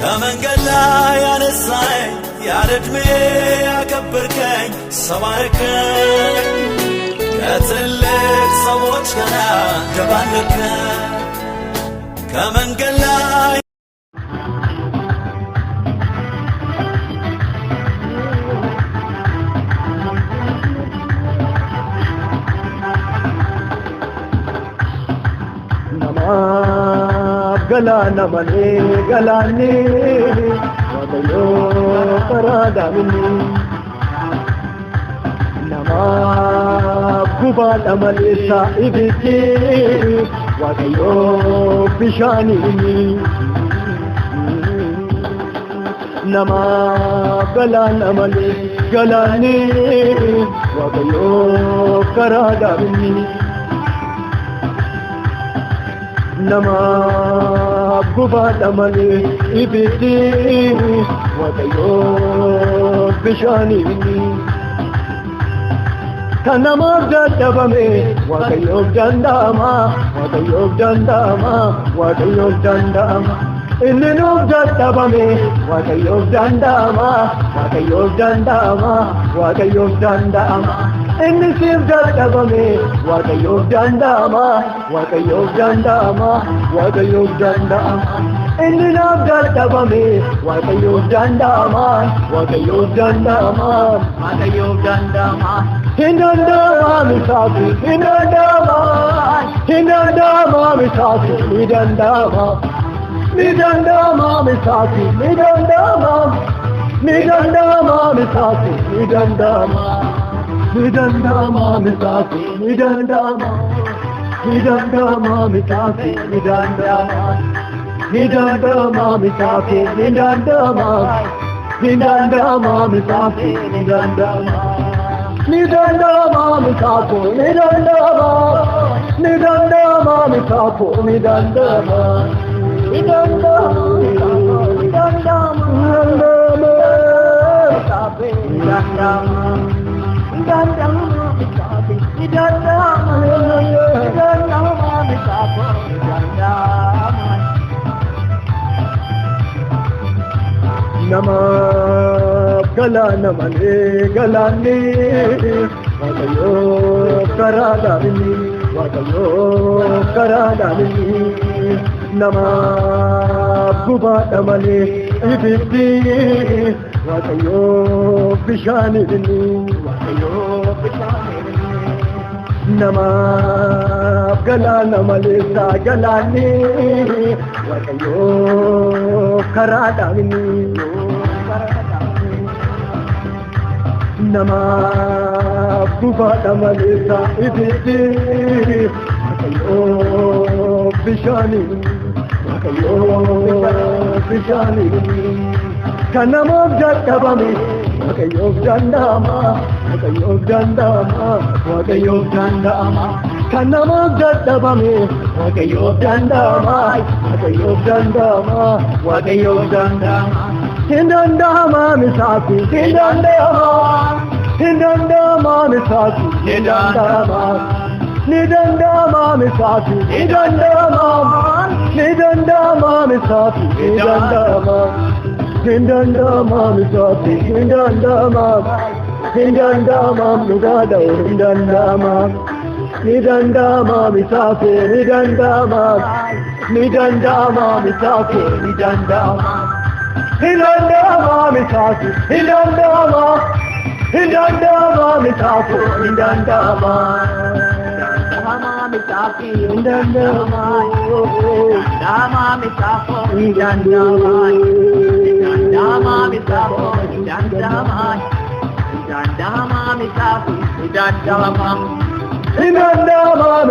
ከመንገድ ላይ ያነሳኝ ያለዕድሜ ያከበርከኝ ሰባርከኝ ከትልቅ ሰዎች ጋር ደባለከኝ ከመንገድ ላይ galana mane galane wadayo paradamini nama kubala mane sa ibiti wadayo bishani nama galana mane galane wadayo paradamini nama gubada mane ibiti wadayo bishani kanama dadabame wadayo dandama wadayo dandama innenu dadabame wadayo dandama wadayo dandama inni sif dadabame wadayo dandama wadayo dandama inni naf dadabame wadayo dandama wadayo dandama hindandama misafi hindandama misafi hindandama misafi hindandama misafi hindandama Midandama misafi midandama misafi midandama misafi midandama misafi midandama misafi midandama misafi midandama nama galana mane galane wadayo karadamini nama gubada mane ibiti wadayo bishani nama galana mane sa galane wadayo karadamini nama gubada mane sa ibiti wadayo bishani kanama dadabame wadayo dandama wadayo dandama kanama dadabame wadayo dandama wadayo dandama hindandama misafi hindandama misafi hindandama misafi hindandama misafi hindandama misafi hindandama nugada hindandama misafi hindandama misafi hindandama misafi hindandama misafi hindandama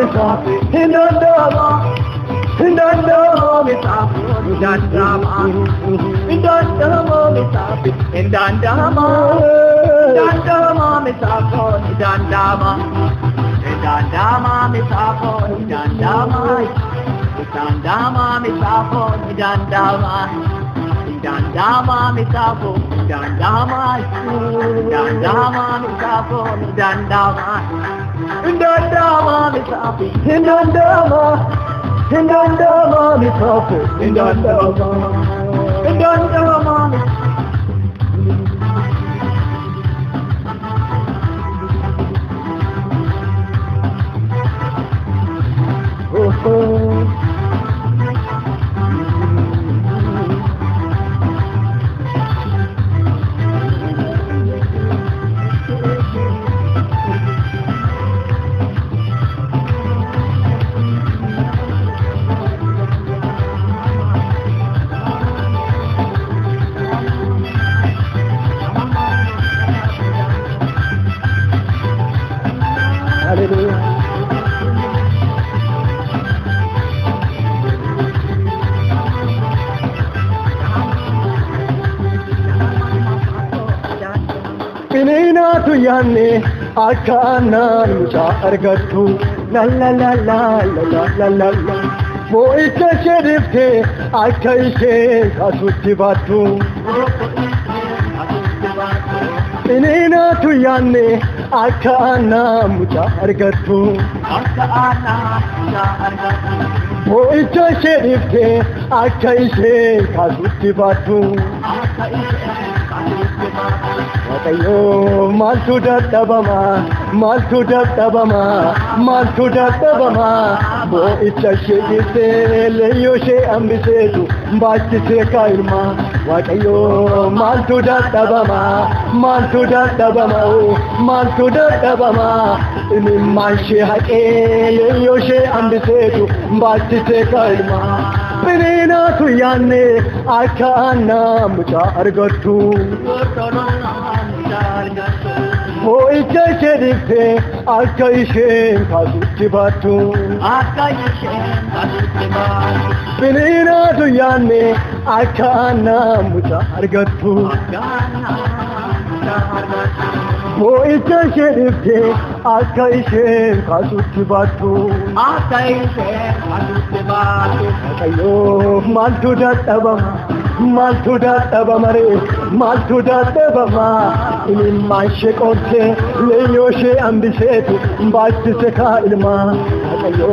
misafi hindandama misafi hindandama Dandama misapo, dandama, dandama misapo, dandama, dandama misapi, dandama, dandama misapo, dandama, dandamami oh oh Hallelujah. Pinina tu yanne akana muja argatu la la la la la la la la wo ita sharif the akai se kasutti batu Pinina tu yanne akana muja argatu wo ita sharif the akai se kasutti batu Watayo maltu dadabama bo icha shegite leyo she ambisetu bachise kailma Watayo maltu dadabama imman she haqe leyo she ambisetu bachise kailma Pinina tu yanne akana muja argatu wo ita sharif the akai she kasutti batu Pinina tu yanne akana muja argatu wo ita sharif the akai she kasutti batu ayo maltu dadabama imman she qotte leyo she ambisetu bachise ka ilma ayo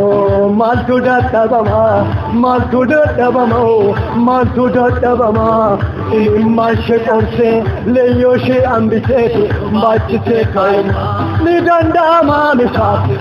maltu dadabama imman she qotte leyo she ambisetu bachise ka ilma ni dandama misafu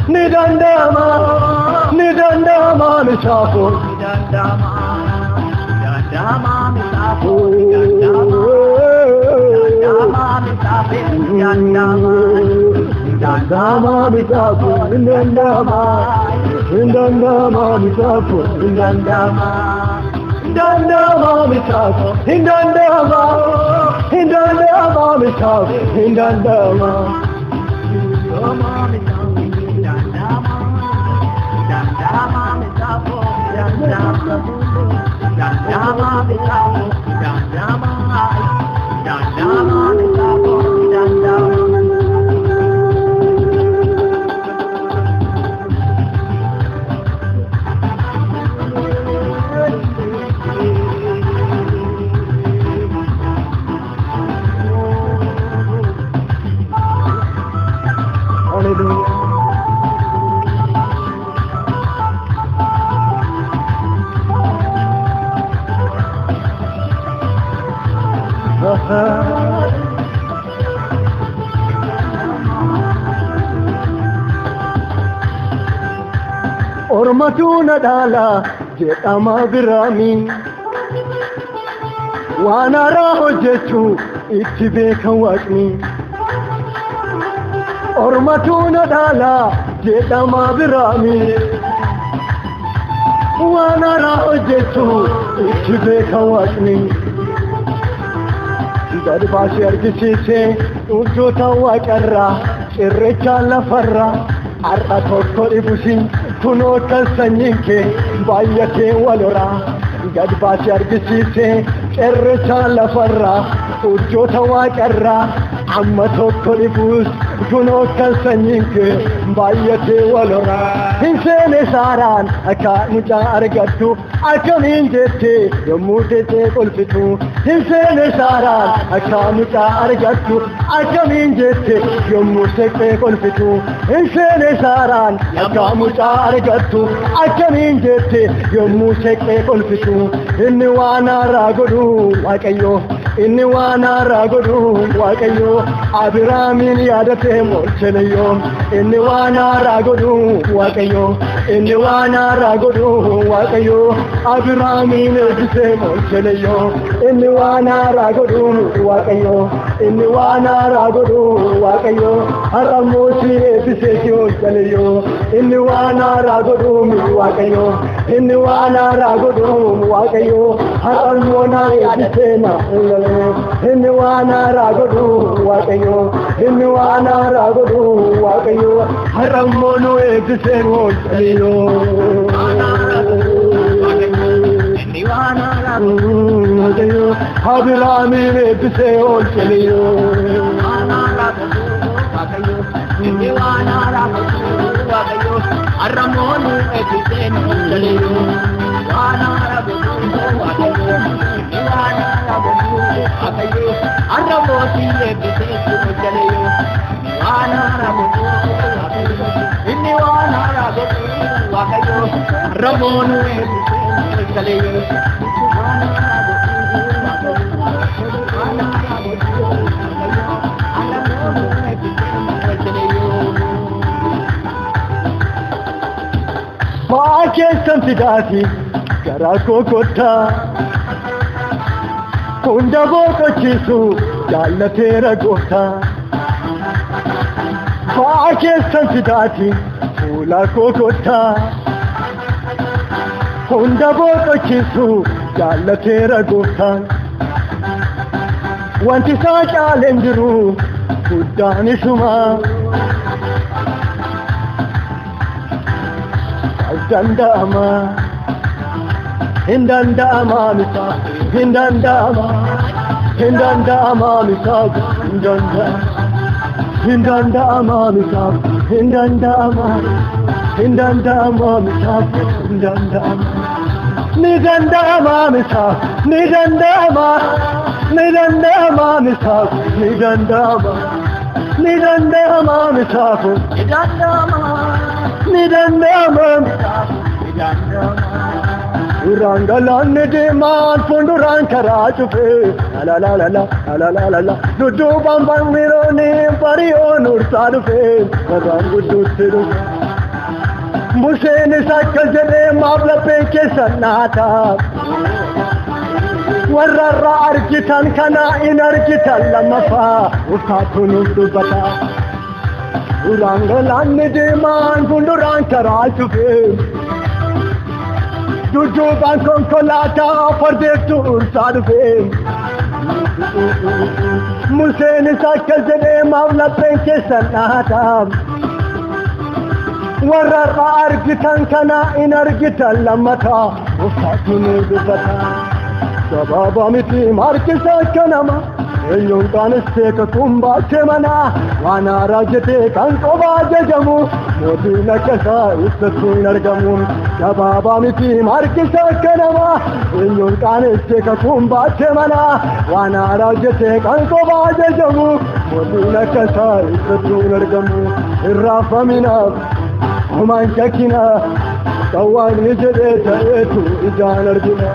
Ormatuna dala jedama birami wana raho jechu itti bekan waqni Ormatuna dala jedama birami wana raho jechu itti bekan waqni Darbashi argisiise ujjota waqarra irrecha lafarra arra tokko ibusi kuno kasanyinke bayyate walora Darbashi argisiise irrecha lafarra ujjota waqarra amma tokko ibus kuno kasanyinke baay'ate walora hinseene saaraan akka mucaa argattu akkamiin jette yommuu teessee qolfitu hinseene saaraan akka mucaa argattu akkamiin jette yommuu teessee qolfitu hinseene saaraan akka mucaa argattu akkamiin jette yommuu teessee qolfitu inni waan haaraa godhu waaqayyo inni waan haaraa godhu waaqayyo Abrahaamiin yaadatee moolchenayyo inni waan haaraa godhu waaqayyo inni waan haaraa godhu waaqayyo Abrahaamiin eebbisee moolchenayyo inni waan haaraa godhu waaqayyo inni waan haaraa godhu waaqayyo har'a mootii eebbisee moolchenayyo inni waan haaraa godhu waaqayyo inni waan haaraa godhu waaqayyo har'a moona eebbisee na inni waan haaraa godhu waaqayyo inni waan haaraa godhu waaqayyo har'a moona eebbisee moolchenayyo inni waan haaraa godhu Abrahaamiin eebbisee moolchenayyo inni waan haaraa godhu waaqayyo har'a moona eebbisee moolchenayyo waan haaraa godhu waaqayyo inni waan haaraa godhu waaqayyo har'a mootii eebbisee moolchenayyo waan haaraa godhu waaqayyo inni waan haaraa godhu waaqayyo har'a moona eebbisee moolchenayyo waan haaraa godhu Keessan fidaati garaa kokotaa hunda boqochiisu jaallateera gooftaa fa'aa keessan fidaati fuula kokotaa hunda boqochiisu jaallateera gooftaa wanti isaa caaleen jiru guddaan isuma Hindandama, hindandama misa, hindandama, hindandama misa, hindandama misa, hindandama, hindandama misa, hindandama, nidandama misa, nidandama, nidandama misa, nidandama, nidandama misa, nidandama. Nidandama Urangalan deemaan fuulduraan karaa cufe la la la la la la la la dudduubaan banmiroonni bari'oon ursaa dhufe warraan gudduutti dhufe Museenis akka jedhee maaf lapheen keessan naataaf warrarraa argitan kana in argitan lammaffaa uffaatu nuuf dubbata Urangalan deemaan fuulduraan karaa cufe dudduubaan konkolaataa fardeettu ursaa dhufe Museenis akka jedhee maaf lapheen keessan naataaf warrarraa argitan kana in argitan lammataa uffaatu nuuf dubbata sababa miti markisa akka nama eenyuun qaanistee kakuun baachee manaa waan haaraa jetee kan qobaa jajamu mootiin akka isaa ibsattu hin argamu sababa miti markisa akka namaa eenyuun qaanistee kakuun baachee manaa waan haaraa jetee kan qobaa jajamu mootiin akka isaa ibsattu hin argamu irraafaminaaf homaan shakkina kan waaqni jedhee ta'eetu ijaan argina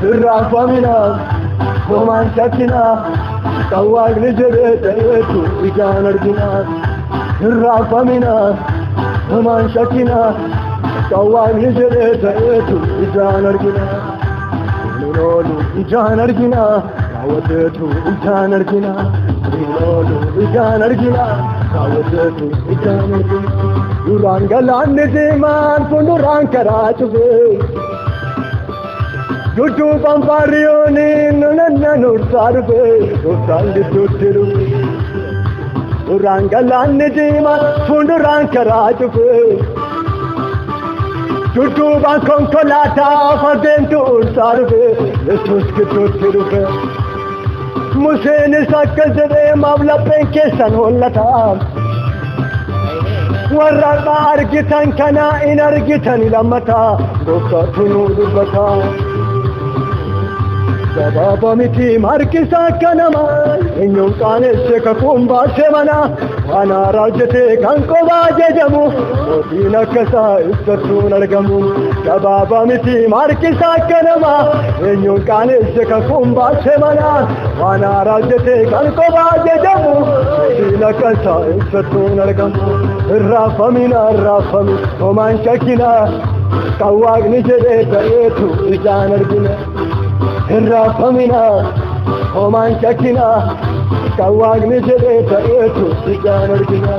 irraafaminaaf homaan shakkina kan waaqni jedhee ta'eetu ijaan argina irraafamina homaan shakkina kan waaqni jedhee ta'eetu ijaan argina loolu ijaan argina raawwateetu ijaan argina loolu ijaan argina raawwateetu ijaan argina duraan galaanni deemaan fuulduraan karaa cufe dudduubaan baariyooniin nunannan ursaa dhufe gooftaan gidduutti dhufe duraan galaanni deemaan fuulduraan karaa cufe dudduubaan konkolaataa fardeentu ursaa dhufe Yesuus gidduutti dhufe Museenis akka jedhee maaf lapheen keessan hollataa warra argitan kana in argitan lammata gooftaatu nu dubbata Baba miti markisa kanama eenyuun qaanesse kakuun baase mana waan raajjate kan qobaa jejamu mootiin akkasaa ibsattuun argamu Baba miti markisa kanama eenyuun qaanesse kakuun baase mana waan raajjate kan qobaa jejamu mootiin akkasaa ibsattuun argamu irraafamina homaan shakkina kan waaqni jedhee ta'eetu ijaan argina Irraafamina homaan shakkina kan waaqni jedhee ta'eetu ijaan argina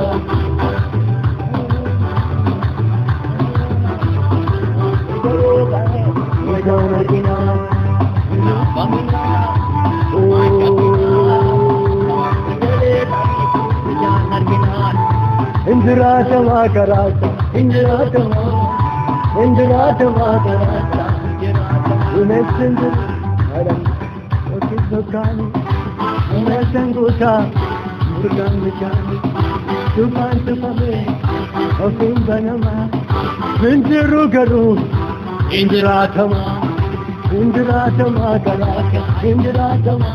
ijaan argina Indiraatamaa karaata indiraatamaa karaata Umeessindu Okisokani, Umesanguta, Murgan Michani, Tupan Tupame, Okim Banama, Vindirugaru, Indiratama, Karaka, Indiratama.